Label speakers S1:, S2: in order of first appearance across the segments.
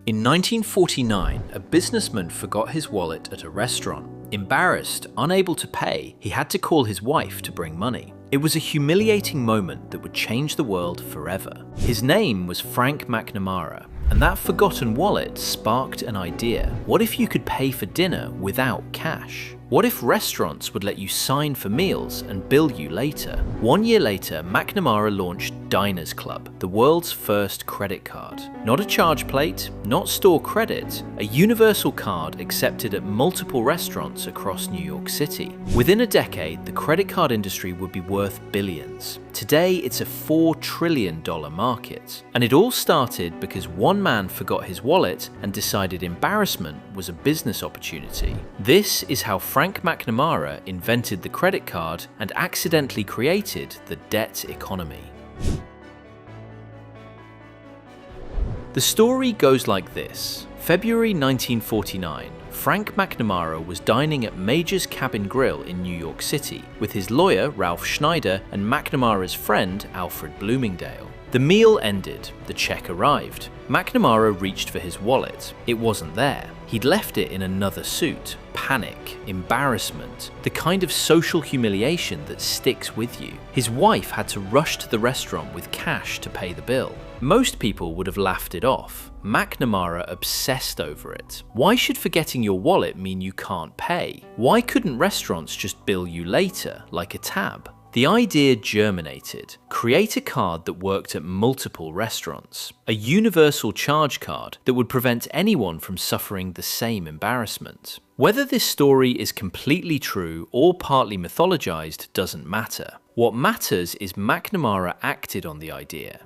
S1: In 1949, a businessman forgot his wallet at a restaurant. Embarrassed, unable to pay, he had to call his wife to bring money. It was a humiliating moment that would change the world forever. His name was Frank McNamara, and that forgotten wallet sparked an idea. What if you could pay for dinner without cash? What if restaurants would let you sign for meals and bill you later? 1 year later, McNamara launched Diners Club, the world's first credit card. Not a charge plate, not store credit, a universal card accepted at multiple restaurants across New York City. Within a decade, the credit card industry would be worth billions. Today, it's a $4 trillion market. And it all started because one man forgot his wallet and decided embarrassment was a business opportunity. This is how Frank McNamara invented the credit card and accidentally created the debt economy. The story goes like this. February 1949, Frank McNamara was dining at Major's Cabin Grill in New York City with his lawyer Ralph Schneider and McNamara's friend Alfred Bloomingdale. The meal ended, the check arrived. McNamara reached for his wallet. It wasn't there. He'd left it in another suit. Panic, embarrassment, the kind of social humiliation that sticks with you. His wife had to rush to the restaurant with cash to pay the bill. Most people would have laughed it off. McNamara obsessed over it. Why should forgetting your wallet mean you can't pay? Why couldn't restaurants just bill you later, like a tab? The idea germinated. Create a card that worked at multiple restaurants. A universal charge card that would prevent anyone from suffering the same embarrassment. Whether this story is completely true or partly mythologized doesn't matter. What matters is McNamara acted on the idea.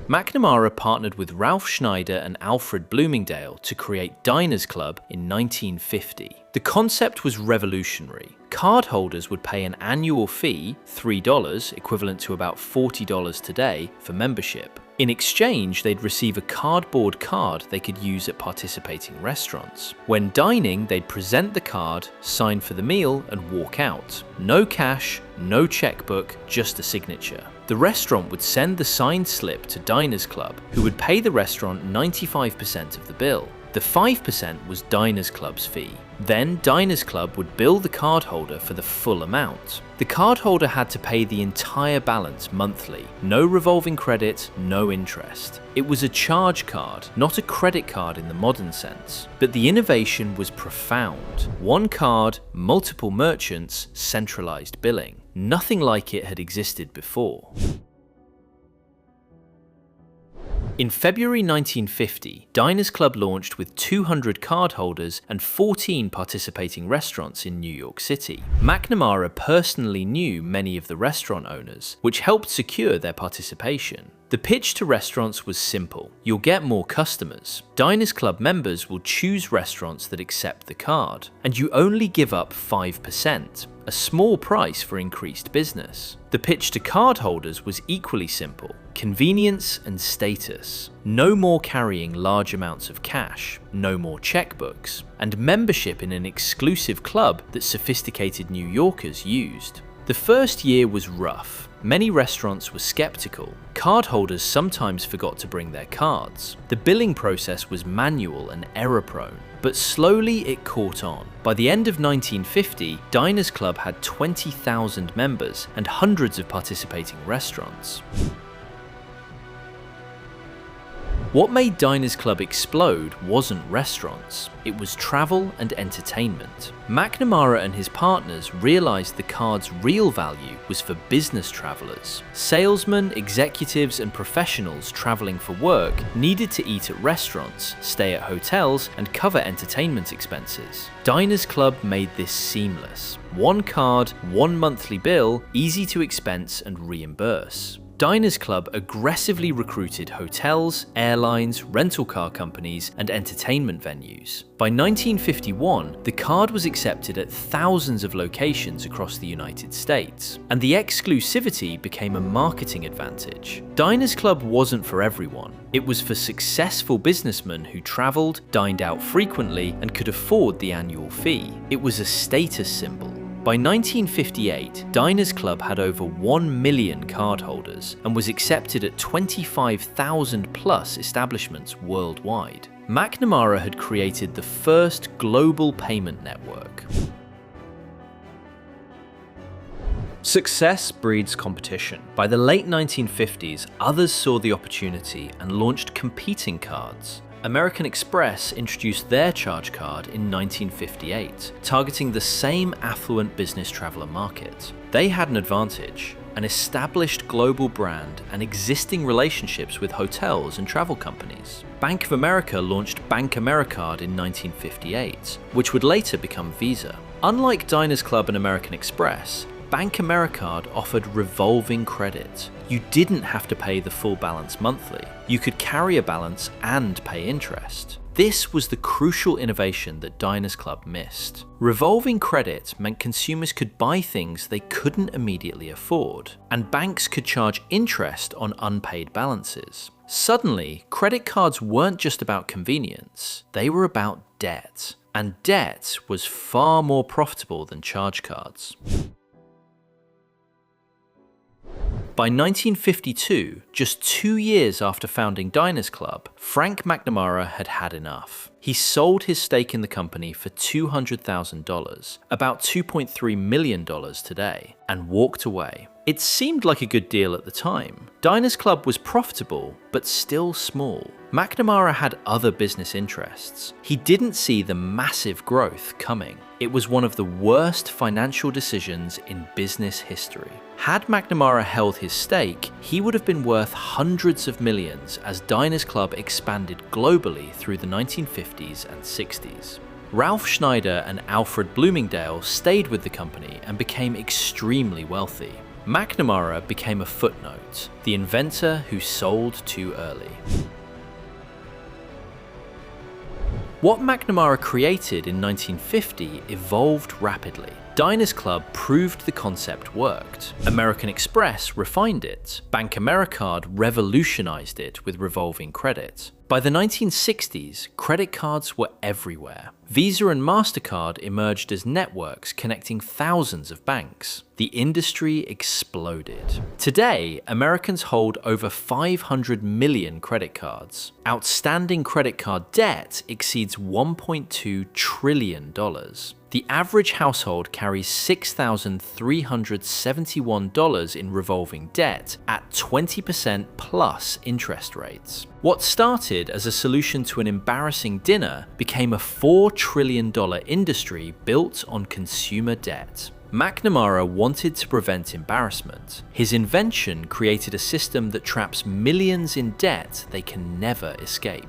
S1: McNamara partnered with Ralph Schneider and Alfred Bloomingdale to create Diners Club in 1950. The concept was revolutionary. Cardholders would pay an annual fee, $3, equivalent to about $40 today, for membership. In exchange, they'd receive a cardboard card they could use at participating restaurants. When dining, they'd present the card, sign for the meal, and walk out. No cash, no checkbook, just a signature. The restaurant would send the signed slip to Diners Club, who would pay the restaurant 95% of the bill. The 5% was Diners Club's fee. Then Diners Club would bill the cardholder for the full amount. The cardholder had to pay the entire balance monthly. No revolving credit, no interest. It was a charge card, not a credit card in the modern sense. But the innovation was profound. One card, multiple merchants, centralized billing. Nothing like it had existed before. In February 1950, Diners Club launched with 200 cardholders and 14 participating restaurants in New York City. McNamara personally knew many of the restaurant owners, which helped secure their participation. The pitch to restaurants was simple. You'll get more customers. Diners Club members will choose restaurants that accept the card, and you only give up 5%, a small price for increased business. The pitch to cardholders was equally simple. Convenience and status. No more carrying large amounts of cash, no more checkbooks, and membership in an exclusive club that sophisticated New Yorkers used. The first year was rough. Many restaurants were skeptical. Cardholders sometimes forgot to bring their cards. The billing process was manual and error-prone. But slowly it caught on. By the end of 1950, Diners Club had 20,000 members and hundreds of participating restaurants. What made Diners Club explode wasn't restaurants, it was travel and entertainment. McNamara and his partners realized the card's real value was for business travelers. Salesmen, executives, and professionals traveling for work needed to eat at restaurants, stay at hotels, and cover entertainment expenses. Diners Club made this seamless. One card, one monthly bill, easy to expense and reimburse. Diners Club aggressively recruited hotels, airlines, rental car companies, and entertainment venues. By 1951, the card was accepted at thousands of locations across the United States, and the exclusivity became a marketing advantage. Diners Club wasn't for everyone. It was for successful businessmen who traveled, dined out frequently, and could afford the annual fee. It was a status symbol. By 1958, Diners Club had over 1 million cardholders and was accepted at 25,000 plus establishments worldwide. McNamara had created the first global payment network. Success breeds competition. By the late 1950s, others saw the opportunity and launched competing cards. American Express introduced their charge card in 1958, targeting the same affluent business traveler market. They had an advantage: an established global brand and existing relationships with hotels and travel companies. Bank of America launched Bank AmeriCard in 1958, which would later become Visa. Unlike Diners Club and American Express, Bank AmeriCard offered revolving credit. You didn't have to pay the full balance monthly. You could carry a balance and pay interest. This was the crucial innovation that Diners Club missed. Revolving credit meant consumers could buy things they couldn't immediately afford, and banks could charge interest on unpaid balances. Suddenly, credit cards weren't just about convenience, they were about debt. And debt was far more profitable than charge cards. By 1952, just 2 years after founding Diners Club, Frank McNamara had had enough. He sold his stake in the company for $200,000, about $2.3 million today, and walked away. It seemed like a good deal at the time. Diners Club was profitable, but still small. McNamara had other business interests. He didn't see the massive growth coming. It was one of the worst financial decisions in business history. Had McNamara held his stake, he would have been worth hundreds of millions as Diners Club expanded globally through the 1950s and 60s. Ralph Schneider and Alfred Bloomingdale stayed with the company and became extremely wealthy. McNamara became a footnote, the inventor who sold too early. What McNamara created in 1950 evolved rapidly. Diners Club proved the concept worked. American Express refined it. Bank AmeriCard revolutionized it with revolving credit. By the 1960s, credit cards were everywhere. Visa and MasterCard emerged as networks connecting thousands of banks. The industry exploded. Today, Americans hold over 500 million credit cards. Outstanding credit card debt exceeds $1.2 trillion. The average household carries $6,371 in revolving debt at 20% plus interest rates. What started as a solution to an embarrassing dinner became a $4 trillion industry built on consumer debt. McNamara wanted to prevent embarrassment. His invention created a system that traps millions in debt they can never escape.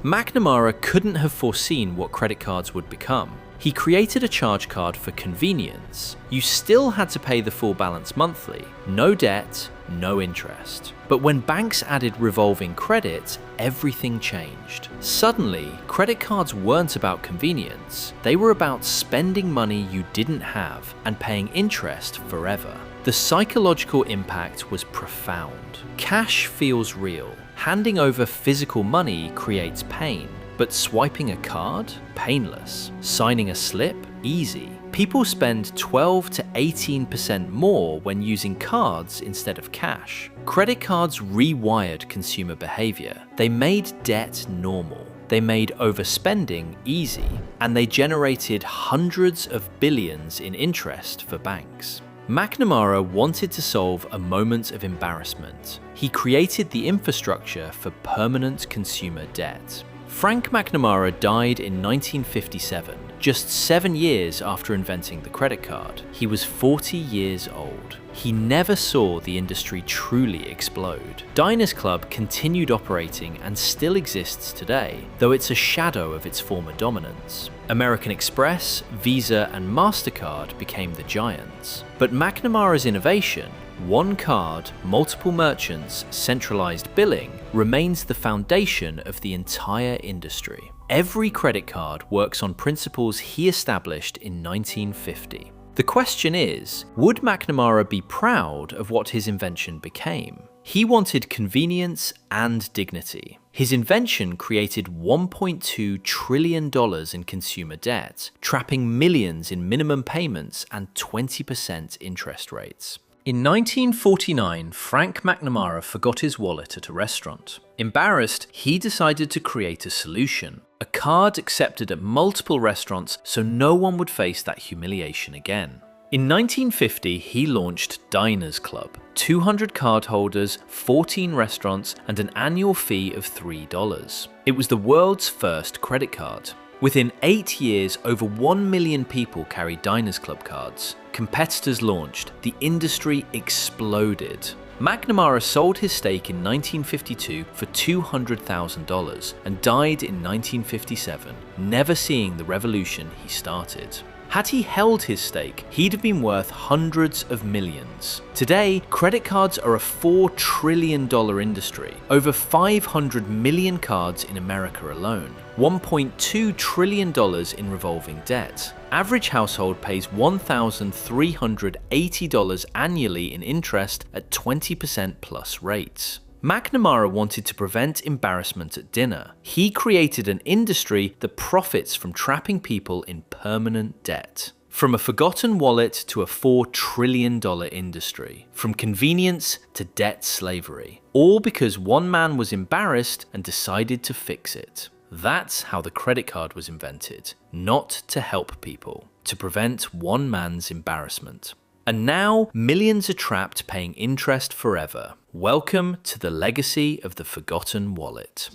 S1: McNamara couldn't have foreseen what credit cards would become. He created a charge card for convenience. You still had to pay the full balance monthly. No debt, no interest. But when banks added revolving credit, everything changed. Suddenly, credit cards weren't about convenience. They were about spending money you didn't have and paying interest forever. The psychological impact was profound. Cash feels real. Handing over physical money creates pain. But swiping a card? Painless. Signing a slip? Easy. People spend 12 to 18% more when using cards instead of cash. Credit cards rewired consumer behavior. They made debt normal. They made overspending easy. And they generated hundreds of billions in interest for banks. McNamara wanted to solve a moment of embarrassment. He created the infrastructure for permanent consumer debt. Frank McNamara died in 1957, just 7 years after inventing the credit card. He was 40 years old. He never saw the industry truly explode. Diners Club continued operating and still exists today, though it's a shadow of its former dominance. American Express, Visa, and MasterCard became the giants. But McNamara's innovation, one card, multiple merchants, centralized billing, remains the foundation of the entire industry. Every credit card works on principles he established in 1950. The question is, would McNamara be proud of what his invention became? He wanted convenience and dignity. His invention created $1.2 trillion in consumer debt, trapping millions in minimum payments and 20% interest rates. In 1949, Frank McNamara forgot his wallet at a restaurant. Embarrassed, he decided to create a solution, a card accepted at multiple restaurants so no one would face that humiliation again. In 1950, he launched Diners Club, 200 cardholders, 14 restaurants, and an annual fee of $3. It was the world's first credit card. Within 8 years, over 1 million people carried Diners Club cards. Competitors launched. The industry exploded. McNamara sold his stake in 1952 for $200,000 and died in 1957, never seeing the revolution he started. Had he held his stake, he'd have been worth hundreds of millions. Today, credit cards are a $4 trillion industry, over 500 million cards in America alone, $1.2 trillion in revolving debt. Average household pays $1,380 annually in interest at 20% plus rates. McNamara wanted to prevent embarrassment at dinner. He created an industry that profits from trapping people in permanent debt. From a forgotten wallet to a $4 trillion industry. From convenience to debt slavery. All because one man was embarrassed and decided to fix it. That's how the credit card was invented. Not to help people. To prevent one man's embarrassment. And now, millions are trapped paying interest forever. Welcome to the legacy of the forgotten wallet.